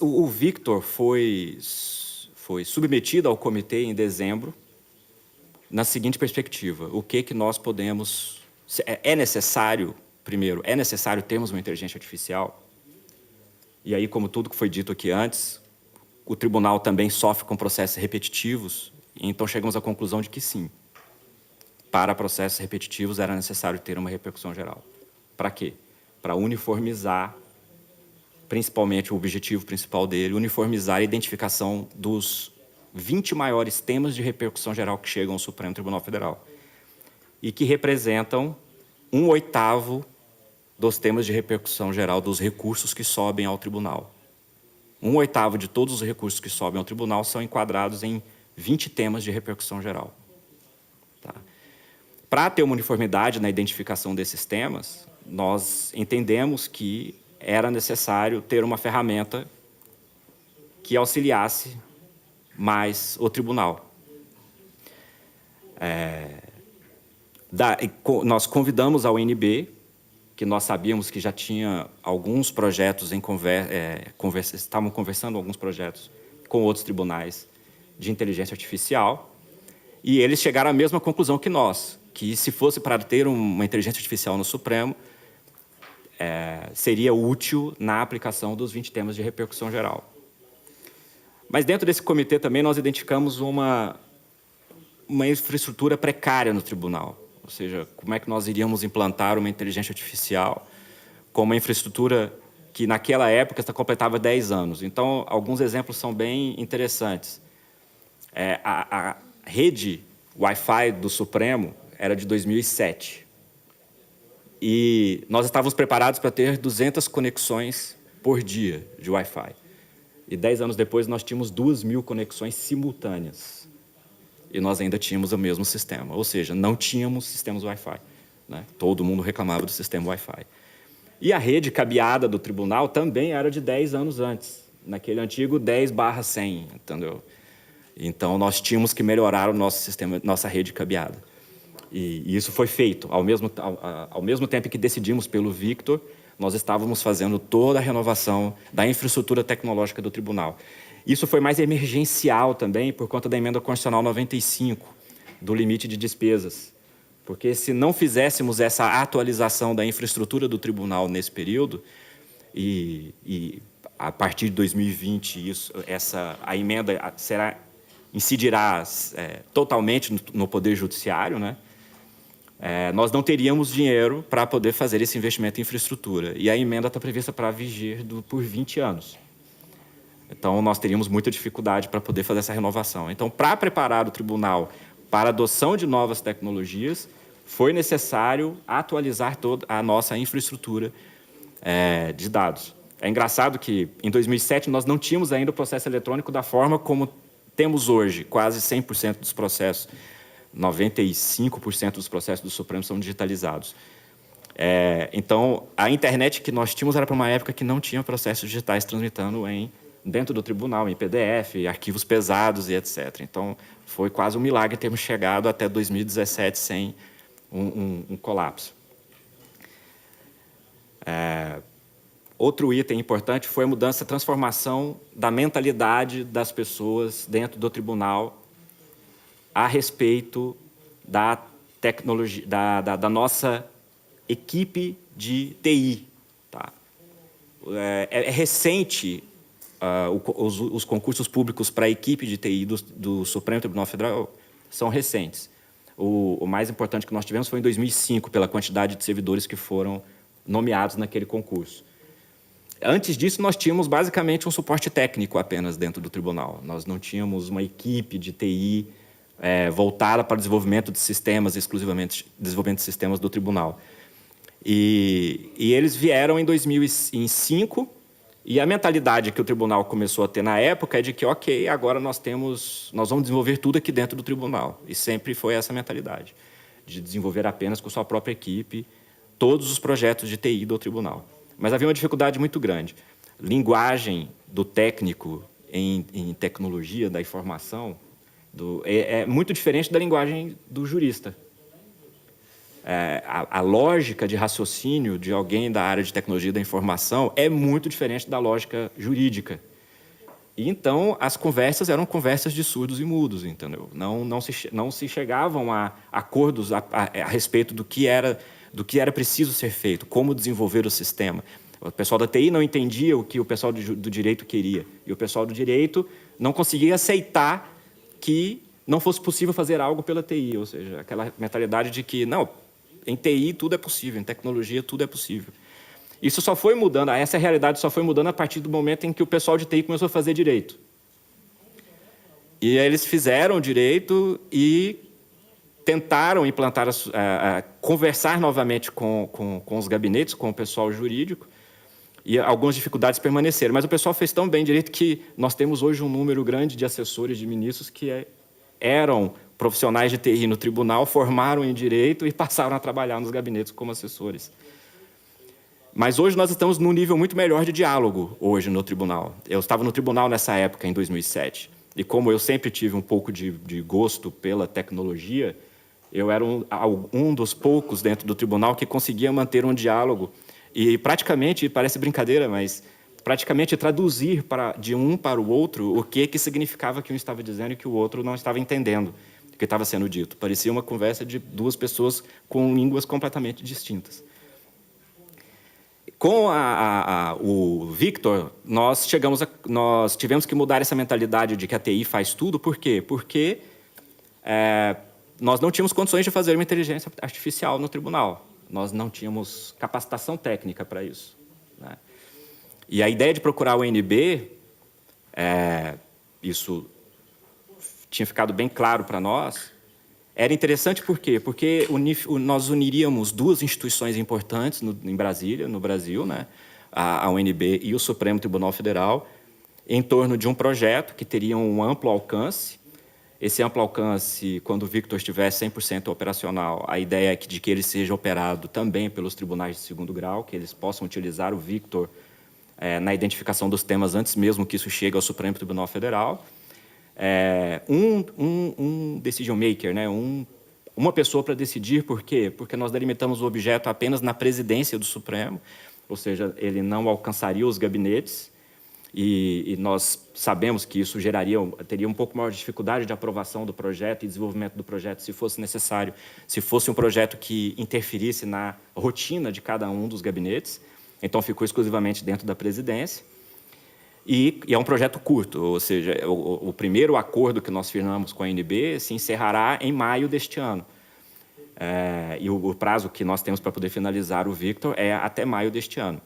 O Victor foi submetido ao comitê em dezembro, na seguinte perspectiva: o que nós podemos... É necessário, primeiro, é necessário termos uma inteligência artificial? E aí, como tudo que foi dito aqui antes, o tribunal também sofre com processos repetitivos, então chegamos à conclusão de que sim, para processos repetitivos era necessário ter uma repercussão geral. Para quê? Para uniformizar, principalmente o objetivo principal dele, uniformizar a identificação dos 20 maiores temas de repercussão geral que chegam ao Supremo Tribunal Federal e que representam 1/8 dos temas de repercussão geral dos recursos que sobem ao tribunal. 1/8 de todos os recursos que sobem ao tribunal são enquadrados em 20 temas de repercussão geral. Tá? Para ter uma uniformidade na identificação desses temas, nós entendemos que era necessário ter uma ferramenta que auxiliasse mais o tribunal. Nós convidamos a UNB, que nós sabíamos que já tinha alguns projetos em estavam conversando alguns projetos com outros tribunais de inteligência artificial, e eles chegaram à mesma conclusão que nós, que se fosse para ter uma inteligência artificial no Supremo, seria útil na aplicação dos 20 temas de repercussão geral. Mas dentro desse comitê também nós identificamos uma infraestrutura precária no tribunal. Ou seja, como é que nós iríamos implantar uma inteligência artificial com uma infraestrutura que, naquela época, completava 10 anos. Então, alguns exemplos são bem interessantes. A rede Wi-Fi do Supremo era de 2007. E nós estávamos preparados para ter 200 conexões por dia de Wi-Fi. E 10 anos depois, nós tínhamos 2.000 conexões simultâneas. E nós ainda tínhamos o mesmo sistema, ou seja, não tínhamos sistemas Wi-Fi, né? Todo mundo reclamava do sistema Wi-Fi. E a rede cabeada do tribunal também era de 10 anos antes, naquele antigo 10/100, entendeu? Então, nós tínhamos que melhorar o nosso sistema, nossa rede cabeada. E isso foi feito. Ao mesmo tempo que decidimos pelo Victor, nós estávamos fazendo toda a renovação da infraestrutura tecnológica do tribunal. Isso foi mais emergencial também por conta da emenda constitucional 95, do limite de despesas. Porque se não fizéssemos essa atualização da infraestrutura do tribunal nesse período, e a partir de 2020 a emenda incidirá totalmente no Poder Judiciário, né? Nós não teríamos dinheiro para poder fazer esse investimento em infraestrutura. E a emenda está prevista para vigir por 20 anos. Então, nós teríamos muita dificuldade para poder fazer essa renovação. Então, para preparar o tribunal para a adoção de novas tecnologias, foi necessário atualizar toda a nossa infraestrutura de dados. É engraçado que, em 2007, nós não tínhamos ainda o processo eletrônico da forma como temos hoje. Quase 100% dos processos, 95% dos processos do Supremo são digitalizados. Então, a internet que nós tínhamos era para uma época que não tinha processos digitais transmitando dentro do tribunal, em PDF, arquivos pesados e etc. Então, foi quase um milagre termos chegado até 2017 sem um colapso. Outro item importante foi a transformação da mentalidade das pessoas dentro do tribunal a respeito da tecnologia, da nossa equipe de TI. Tá? É recente... os concursos públicos para a equipe de TI do Supremo Tribunal Federal são recentes. O mais importante que nós tivemos foi em 2005, pela quantidade de servidores que foram nomeados naquele concurso. Antes disso, nós tínhamos basicamente um suporte técnico apenas dentro do tribunal. Nós não tínhamos uma equipe de TI voltada para o desenvolvimento de sistemas, exclusivamente desenvolvimento de sistemas do tribunal. E eles vieram em 2005, e a mentalidade que o tribunal começou a ter na época é de que, ok, agora nós vamos desenvolver tudo aqui dentro do tribunal. E sempre foi essa mentalidade, de desenvolver apenas com sua própria equipe todos os projetos de TI do tribunal. Mas havia uma dificuldade muito grande. Linguagem do técnico em tecnologia da informação é muito diferente da linguagem do jurista. A lógica de raciocínio de alguém da área de tecnologia da informação é muito diferente da lógica jurídica. E então as conversas eram conversas de surdos e mudos, entendeu? Não se chegavam a acordos a respeito do que era preciso ser feito, como desenvolver o sistema. O pessoal da TI não entendia o que o pessoal do direito queria, e o pessoal do direito não conseguia aceitar que não fosse possível fazer algo pela TI, ou seja, aquela mentalidade de que não, em TI tudo é possível, em tecnologia tudo é possível. Isso só foi mudando, essa realidade só foi mudando a partir do momento em que o pessoal de TI começou a fazer direito. E aí eles fizeram direito e tentaram implantar, conversar novamente com os gabinetes, com o pessoal jurídico, e algumas dificuldades permaneceram. Mas o pessoal fez tão bem direito que nós temos hoje um número grande de assessores de ministros que eram profissionais de TI no tribunal, formaram em direito e passaram a trabalhar nos gabinetes como assessores. Mas hoje nós estamos num nível muito melhor de diálogo hoje no tribunal. Eu estava no tribunal nessa época, em 2007. E como eu sempre tive um pouco de gosto pela tecnologia, eu era um dos poucos dentro do tribunal que conseguia manter um diálogo e praticamente, parece brincadeira, mas praticamente traduzir de um para o outro o que significava que um estava dizendo e que o outro não estava entendendo o que estava sendo dito. Parecia uma conversa de duas pessoas com línguas completamente distintas. Com o Victor, nós tivemos que mudar essa mentalidade de que a TI faz tudo. Por quê? Porque nós não tínhamos condições de fazer uma inteligência artificial no tribunal. Nós não tínhamos capacitação técnica para isso, né? E a ideia de procurar o ONB, isso tinha ficado bem claro para nós. Era interessante por quê? Porque nós uniríamos duas instituições importantes em Brasília, no Brasil, né? A ONB e o Supremo Tribunal Federal, em torno de um projeto que teria um amplo alcance. Esse amplo alcance, quando o Victor estiver 100% operacional, a ideia é de que ele seja operado também pelos tribunais de segundo grau, que eles possam utilizar o Victor na identificação dos temas antes mesmo que isso chegue ao Supremo Tribunal Federal. Um decision maker, né? Uma pessoa para decidir. Por quê? Porque nós delimitamos o objeto apenas na presidência do Supremo, ou seja, ele não alcançaria os gabinetes, e nós sabemos que isso teria um pouco maior de dificuldade de aprovação do projeto e desenvolvimento do projeto, se fosse necessário, se fosse um projeto que interferisse na rotina de cada um dos gabinetes. Então, ficou exclusivamente dentro da presidência. E é um projeto curto, ou seja, o primeiro acordo que nós firmamos com a ANB se encerrará em maio deste ano. E o prazo que nós temos para poder finalizar o Victor é até maio deste ano.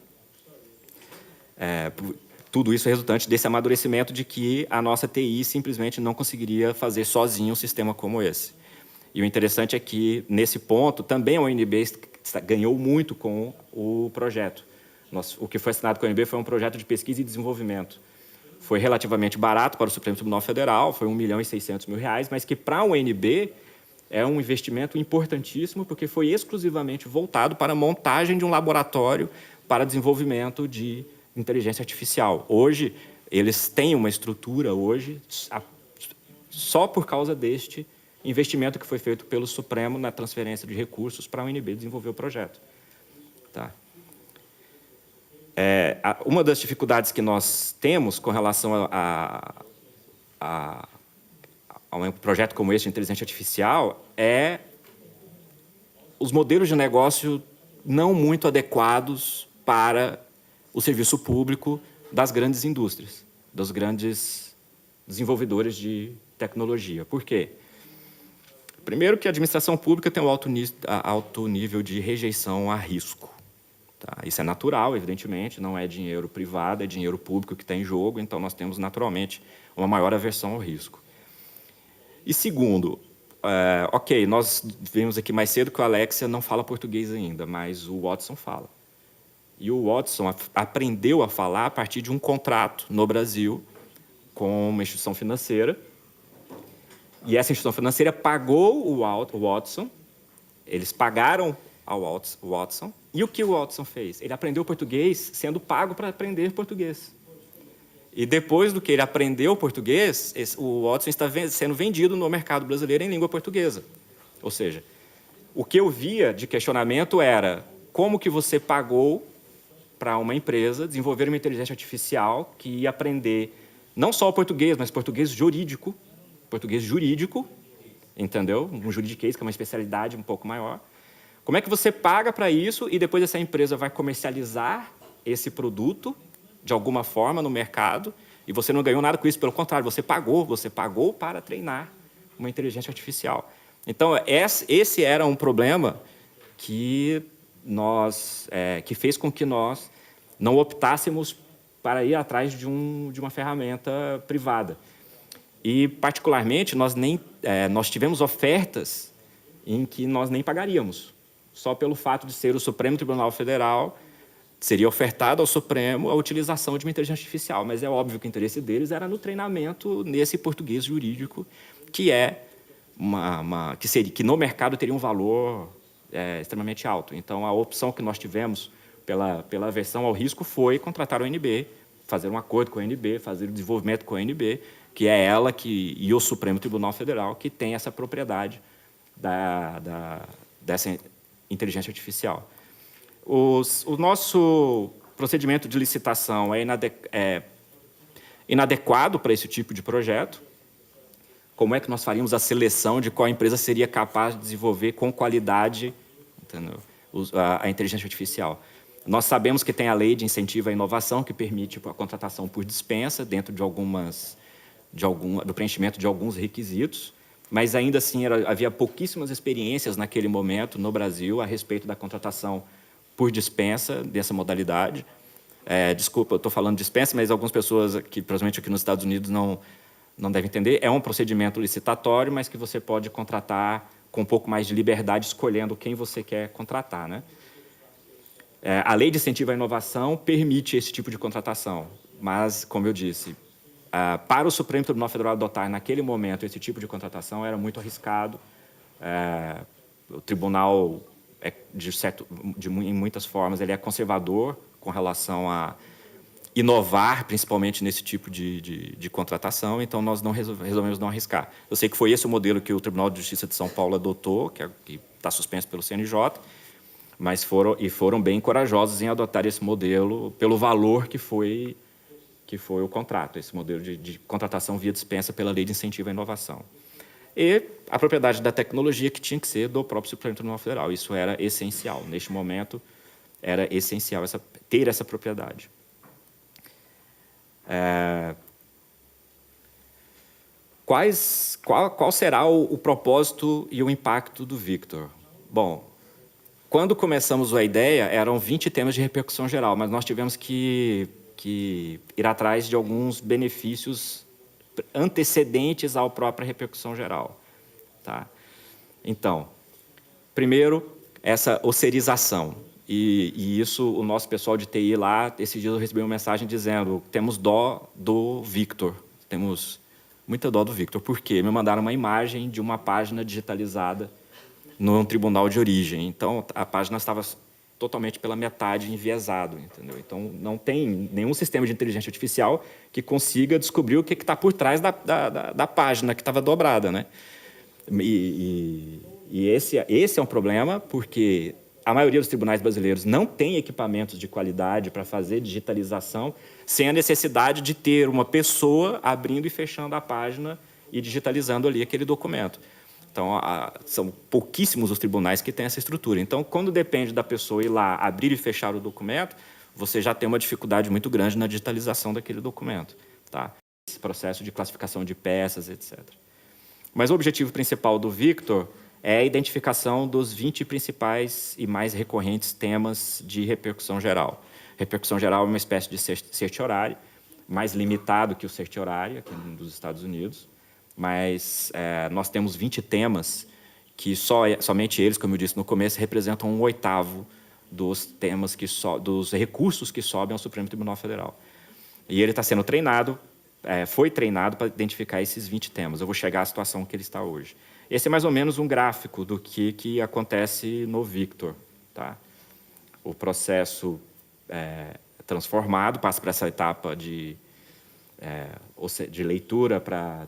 Tudo isso é resultante desse amadurecimento de que a nossa TI simplesmente não conseguiria fazer sozinho um sistema como esse. E o interessante é que, nesse ponto, também a ONB ganhou muito com o projeto. O que foi assinado com a ONB foi um projeto de pesquisa e desenvolvimento. Foi relativamente barato para o Supremo Tribunal Federal, foi R$ 1.600.000, mas que, para a ONB, é um investimento importantíssimo, porque foi exclusivamente voltado para a montagem de um laboratório para desenvolvimento de inteligência artificial. Hoje, eles têm uma estrutura, só por causa deste investimento que foi feito pelo Supremo na transferência de recursos para a ONB desenvolver o projeto. Tá? Uma das dificuldades que nós temos com relação a um projeto como esse de inteligência artificial é os modelos de negócio não muito adequados para o serviço público das grandes indústrias, dos grandes desenvolvedores de tecnologia. Por quê? Primeiro, que a administração pública tem um alto nível de rejeição a risco. Tá? Isso é natural, evidentemente, não é dinheiro privado, é dinheiro público que está em jogo, então nós temos, naturalmente, uma maior aversão ao risco. E segundo, nós vimos aqui mais cedo que o Alexia não fala português ainda, mas o Watson fala. E o Watson aprendeu a falar a partir de um contrato no Brasil com uma instituição financeira. E essa instituição financeira pagou o Watson, eles pagaram ao Watson. E o que o Watson fez? Ele aprendeu português sendo pago para aprender português. E depois do que ele aprendeu português, o Watson está sendo vendido no mercado brasileiro em língua portuguesa. Ou seja, o que eu via de questionamento era como que você pagou para uma empresa desenvolver uma inteligência artificial que ia aprender não só o português, mas português jurídico, entendeu? Um juridiquês, que é uma especialidade um pouco maior. Como é que você paga para isso e depois essa empresa vai comercializar esse produto de alguma forma no mercado e você não ganhou nada com isso, pelo contrário, você pagou para treinar uma inteligência artificial. Então, esse era um problema que que fez com que nós não optássemos para ir atrás de uma ferramenta privada. E, particularmente, nós tivemos ofertas em que nós nem pagaríamos, só pelo fato de ser o Supremo Tribunal Federal, seria ofertado ao Supremo a utilização de uma inteligência artificial, mas é óbvio que o interesse deles era no treinamento nesse português jurídico, que é que no mercado teria um valor extremamente alto. Então, a opção que nós tivemos pela aversão ao risco foi contratar o ONB, fazer um acordo com a ONB, fazer o desenvolvimento com a ONB, que é ela e o Supremo Tribunal Federal que tem essa propriedade dessa inteligência artificial. O nosso procedimento de licitação é inadequado para esse tipo de projeto. Como é que nós faríamos a seleção de qual empresa seria capaz de desenvolver com qualidade, entendeu, a inteligência artificial? Nós sabemos que tem a lei de incentivo à inovação, que permite a contratação por dispensa, dentro do preenchimento de alguns requisitos, mas, ainda assim, havia pouquíssimas experiências naquele momento no Brasil a respeito da contratação por dispensa dessa modalidade. Desculpa, eu estou falando dispensa, mas algumas pessoas, principalmente aqui nos Estados Unidos, não devem entender. É um procedimento licitatório, mas que você pode contratar com um pouco mais de liberdade, escolhendo quem você quer contratar, né? A lei de incentivo à inovação permite esse tipo de contratação, mas, como eu disse, para o Supremo Tribunal Federal adotar, naquele momento, esse tipo de contratação era muito arriscado. O tribunal, em muitas formas, ele é conservador com relação a inovar, principalmente nesse tipo de contratação, então nós resolvemos não arriscar. Eu sei que foi esse o modelo que o Tribunal de Justiça de São Paulo adotou, que está suspenso pelo CNJ, mas foram bem corajosos em adotar esse modelo pelo valor que foi o contrato, esse modelo de contratação via dispensa pela Lei de Incentivo à Inovação. E a propriedade da tecnologia, que tinha que ser do próprio Supremo Tribunal Federal. Isso era essencial. Neste momento, era essencial ter essa propriedade. Qual será o propósito e o impacto do Victor? Bom, quando começamos a ideia, eram 20 temas de repercussão geral, mas nós tivemos que ir atrás de alguns benefícios antecedentes à própria repercussão geral. Tá? Então, primeiro, essa osserização. E isso, o nosso pessoal de TI lá, esses dias eu recebi uma mensagem dizendo: temos dó do Victor, temos muita dó do Victor. Por quê? Me mandaram uma imagem de uma página digitalizada num tribunal de origem. Então, a página estava totalmente pela metade enviesado, entendeu? Então, não tem nenhum sistema de inteligência artificial que consiga descobrir o que está por trás da página que estava dobrada, né? E esse é um problema, porque a maioria dos tribunais brasileiros não tem equipamentos de qualidade para fazer digitalização sem a necessidade de ter uma pessoa abrindo e fechando a página e digitalizando ali aquele documento. Então, são pouquíssimos os tribunais que têm essa estrutura. Então, quando depende da pessoa ir lá, abrir e fechar o documento, você já tem uma dificuldade muito grande na digitalização daquele documento. Tá? Esse processo de classificação de peças, etc. Mas o objetivo principal do Victor é a identificação dos 20 principais e mais recorrentes temas de repercussão geral. Repercussão geral é uma espécie de certiorário, mais limitado que o certiorário aqui nos Estados Unidos, mas nós temos 20 temas que somente eles, como eu disse no começo, representam 1/8 dos temas dos recursos que sobem ao Supremo Tribunal Federal. E ele está sendo treinado, foi treinado para identificar esses 20 temas. Eu vou chegar à situação que ele está hoje. Esse é mais ou menos um gráfico do que acontece no Victor. Tá? O processo transformado passa para essa etapa de leitura para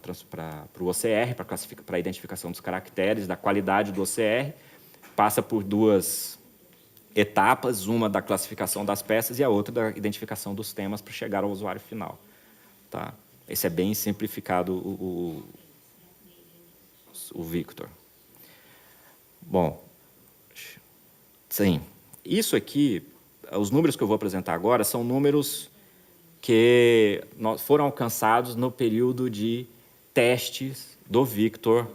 o OCR, para a identificação dos caracteres, da qualidade do OCR, passa por 2 etapas, uma da classificação das peças e a outra da identificação dos temas para chegar ao usuário final. Tá? Esse é bem simplificado o Victor. Bom, sim. Isso aqui, os números que eu vou apresentar agora são números que foram alcançados no período de testes do Victor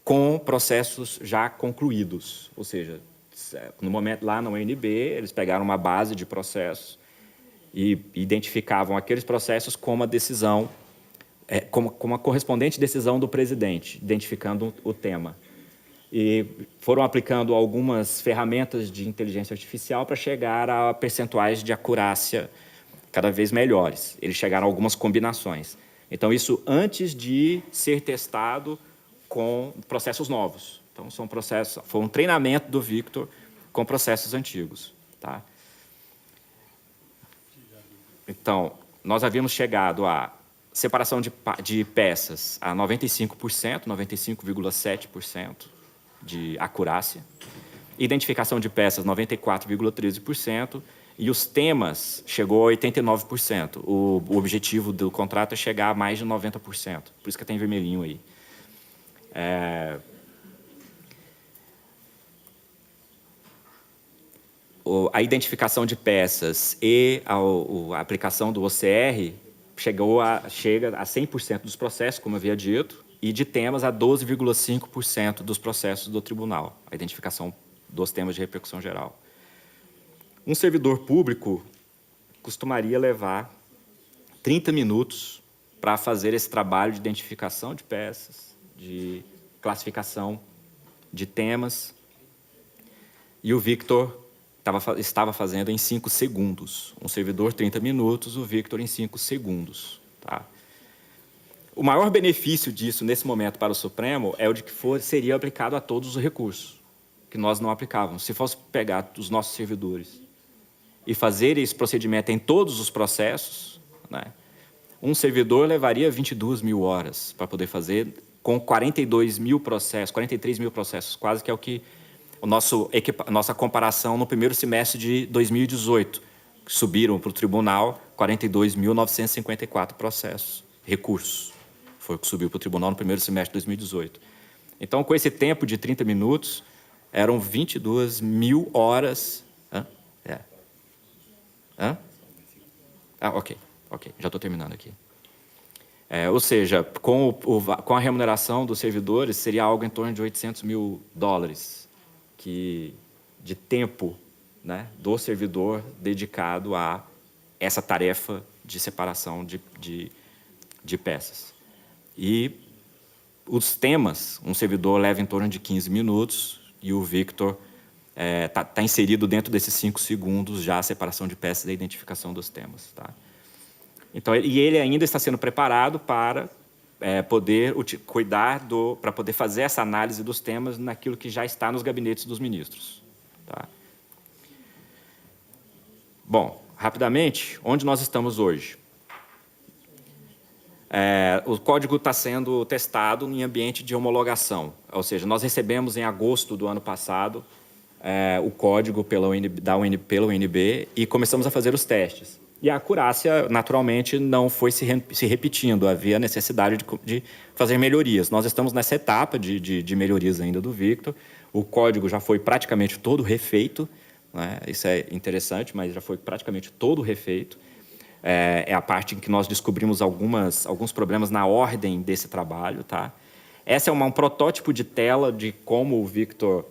com processos já concluídos. Ou seja, no momento lá na UNB, eles pegaram uma base de processos e identificavam aqueles processos como a decisão, como a correspondente decisão do presidente, identificando o tema. E foram aplicando algumas ferramentas de inteligência artificial para chegar a percentuais de acurácia cada vez melhores. Eles chegaram a algumas combinações. Então, isso antes de ser testado com processos novos. Então, foi um treinamento do Victor com processos antigos. Tá? Então, nós havíamos chegado a separação de peças a 95%, 95,7% de acurácia, identificação de peças 94,13%, e os temas chegou a 89%. O objetivo do contrato é chegar a mais de 90%, por isso que tem vermelhinho aí. A identificação de peças e a aplicação do OCR chega a 100% dos processos, como eu havia dito, e de temas a 12,5% dos processos do tribunal, a identificação dos temas de repercussão geral. Um servidor público costumaria levar 30 minutos para fazer esse trabalho de identificação de peças, de classificação de temas, e o Victor estava fazendo em 5 segundos. Um servidor, 30 minutos, o Victor em 5 segundos. Tá? O maior benefício disso, nesse momento, para o Supremo, é o de que seria aplicado a todos os recursos, que nós não aplicávamos. Se fosse pegar os nossos servidores e fazer esse procedimento em todos os processos, né, um servidor levaria 22 mil horas para poder fazer, com 42 mil processos, 43 mil processos, quase que é o que a nossa comparação no primeiro semestre de 2018, que subiram para o tribunal 42.954 processos, recursos. Foi o que subiu para o tribunal no primeiro semestre de 2018. Então, com esse tempo de 30 minutos, eram 22 mil horas. Ok, já estou terminando aqui. Ou seja, com a remuneração dos servidores, seria algo em torno de 800 mil dólares de tempo, né, do servidor dedicado a essa tarefa de separação de peças. E os temas, um servidor leva em torno de 15 minutos e o Victor está inserido dentro desses 5 segundos já a separação de peças e a identificação dos temas. Tá? Então, ele ainda está sendo preparado para poder para poder fazer essa análise dos temas naquilo que já está nos gabinetes dos ministros. Tá? Bom, rapidamente, onde nós estamos hoje? O código está sendo testado em ambiente de homologação, ou seja, nós recebemos em agosto do ano passado o código pela UNB e começamos a fazer os testes. E a acurácia, naturalmente, não foi se repetindo, havia necessidade de fazer melhorias. Nós estamos nessa etapa de melhorias ainda do Victor, o código já foi praticamente todo refeito, né? Isso é interessante, mas já foi praticamente todo refeito. É a parte em que nós descobrimos alguns problemas na ordem desse trabalho. Tá? Essa é um protótipo de tela de como o Victor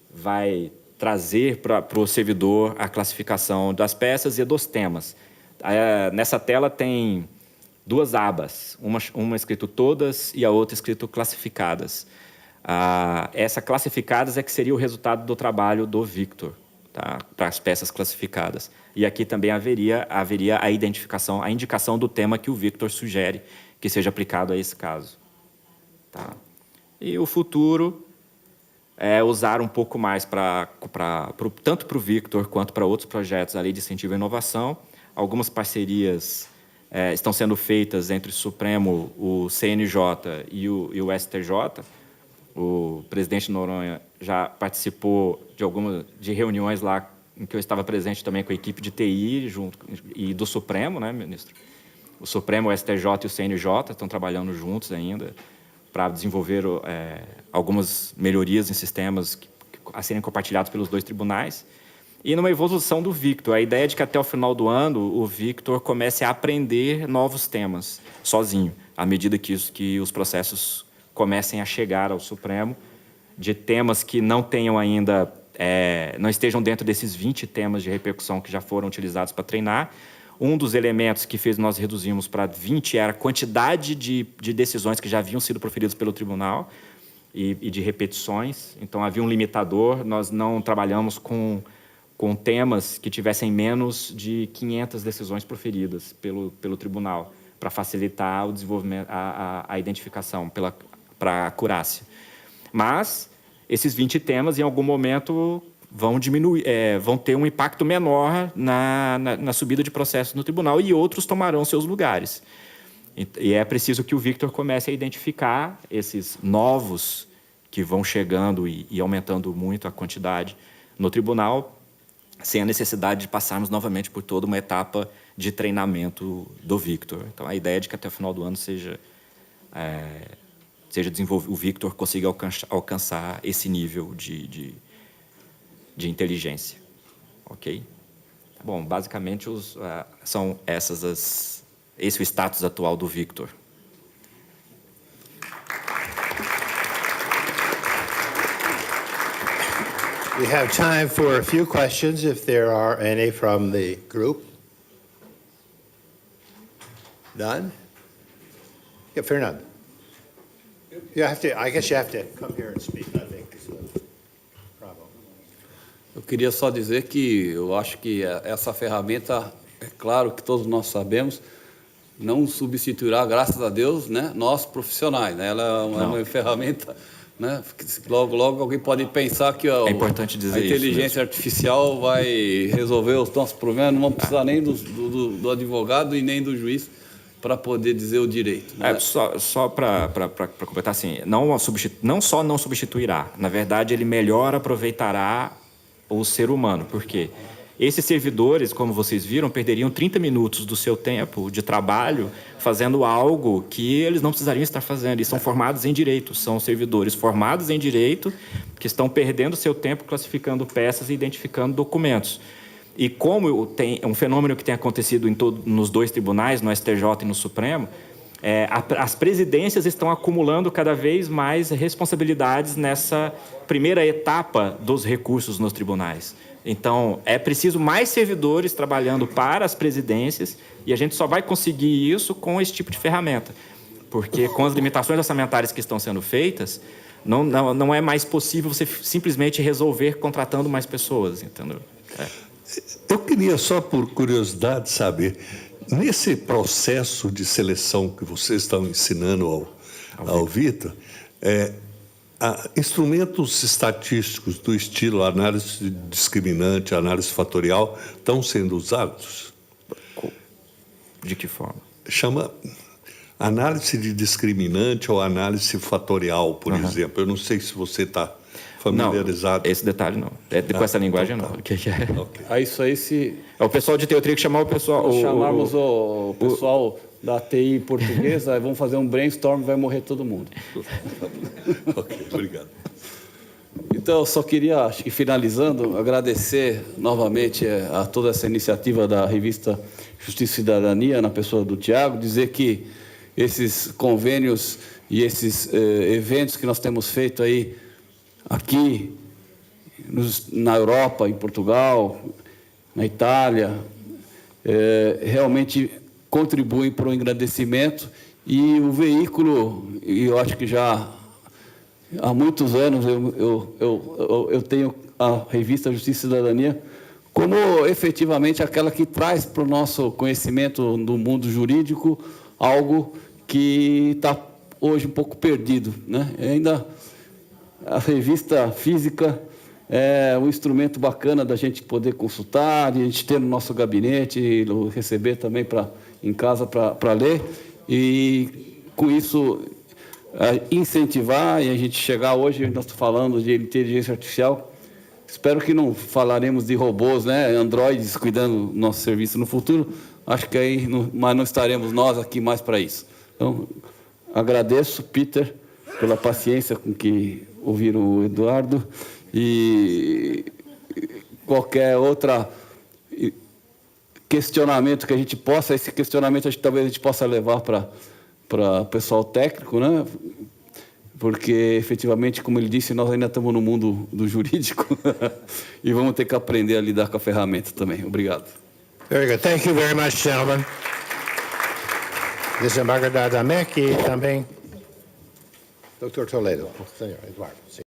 vai trazer para o servidor a classificação das peças e dos temas. Nessa tela tem 2 abas, uma escrito todas e a outra escrito classificadas. Essa classificadas é que seria o resultado do trabalho do Victor, tá? Para as peças classificadas. E aqui também haveria a identificação, a indicação do tema que o Victor sugere que seja aplicado a esse caso. Tá? E o futuro é usar um pouco mais tanto para o Victor quanto para outros projetos a Lei de Incentivo à Inovação. Algumas parcerias estão sendo feitas entre o Supremo, o CNJ e o STJ. O presidente Noronha já participou de reuniões lá em que eu estava presente também com a equipe de TI e do Supremo, né, ministro? O Supremo, o STJ e o CNJ estão trabalhando juntos ainda para desenvolver algumas melhorias em sistemas a serem compartilhados pelos dois tribunais. E numa evolução do Victor, a ideia é de que até o final do ano o Victor comece a aprender novos temas sozinho, à medida que os processos comecem a chegar ao Supremo, de temas que não tenham ainda, não estejam dentro desses 20 temas de repercussão que já foram utilizados para treinar. Um dos elementos que fez nós reduzirmos para 20 era a quantidade de decisões que já haviam sido proferidas pelo tribunal e de repetições. Então, havia um limitador. Nós não trabalhamos com temas que tivessem menos de 500 decisões proferidas pelo tribunal, para facilitar o desenvolvimento, a identificação para a acurácia. Mas esses 20 temas, em algum momento, vão diminuir, vão ter um impacto menor na subida de processos no tribunal e outros tomarão seus lugares. E é preciso que o Victor comece a identificar esses novos que vão chegando e aumentando muito a quantidade no tribunal, sem a necessidade de passarmos novamente por toda uma etapa de treinamento do Victor. Então, a ideia é de que até o final do ano seja desenvolvido, o Victor consiga alcançar esse nível de inteligência. Ok? Bom, basicamente, são esse é o status atual do Victor. We have time for a few questions, if there are any from the group. None? Yeah, Fernando. I guess you have to come here and speak, I think. Bravo. Eu queria só dizer que eu acho que essa ferramenta, é claro que todos nós sabemos, não substituirá, graças a Deus, né, nós profissionais. Né? Ela é uma ferramenta, né, logo alguém pode pensar que é importante dizer a inteligência artificial vai resolver os nossos problemas, não vamos precisar nem do advogado e nem do juiz para poder dizer o direito. Né? Só para completar, assim, não só não substituirá, na verdade, ele melhor aproveitará o ser humano. Por quê? Esses servidores, como vocês viram, perderiam 30 minutos do seu tempo de trabalho fazendo algo que eles não precisariam estar fazendo. E são formados em direito, são servidores formados em direito que estão perdendo seu tempo classificando peças e identificando documentos. E como tem um fenômeno que tem acontecido nos dois tribunais, no STJ e no Supremo, as presidências estão acumulando cada vez mais responsabilidades nessa primeira etapa dos recursos nos tribunais. Então, é preciso mais servidores trabalhando para as presidências e a gente só vai conseguir isso com esse tipo de ferramenta. Porque com as limitações orçamentárias que estão sendo feitas, não é mais possível você simplesmente resolver contratando mais pessoas, entendeu? Eu queria só, por curiosidade, saber, nesse processo de seleção que vocês estão ensinando ao Victor, instrumentos estatísticos do estilo análise discriminante, análise fatorial, estão sendo usados? De que forma? Chama análise de discriminante ou análise fatorial, por exemplo. Eu não sei se você está familiarizado. Não, esse detalhe não. Com essa linguagem então, não. O que é? Okay. Isso aí se... O pessoal de TI, eu teria que chamar o pessoal... chamarmos o pessoal da TI portuguesa, vamos fazer um brainstorm, vai morrer todo mundo. Ok, obrigado. Então, eu só queria, acho que finalizando, agradecer novamente a toda essa iniciativa da revista Justiça e Cidadania, na pessoa do Tiago, dizer que esses convênios e esses eventos que nós temos feito aí, aqui, na Europa, em Portugal, na Itália, realmente contribuem para o engrandecimento e o veículo, e eu acho que já há muitos anos eu tenho a revista Justiça e Cidadania como efetivamente aquela que traz para o nosso conhecimento do mundo jurídico algo que está hoje um pouco perdido, né? Ainda a revista física é um instrumento bacana da gente poder consultar, de a gente ter no nosso gabinete e receber também em casa para ler. E, com isso, incentivar e a gente chegar hoje, nós estamos falando de inteligência artificial, Espero que não falaremos de robôs, né, androides cuidando do nosso serviço no futuro. Acho que aí, mas não estaremos nós aqui mais para isso. Então, agradeço, Peter, pela paciência com que ouviram o Eduardo e qualquer outra questionamento que a gente possa, esse questionamento talvez a gente possa levar para o pessoal técnico, né? Porque, efetivamente, como ele disse, nós ainda estamos no mundo do jurídico e vamos ter que aprender a lidar com a ferramenta também. Obrigado. Very good. Thank you very much, gentlemen. Desembargador Adamec e também Dr. Toledo. Senhor Eduardo.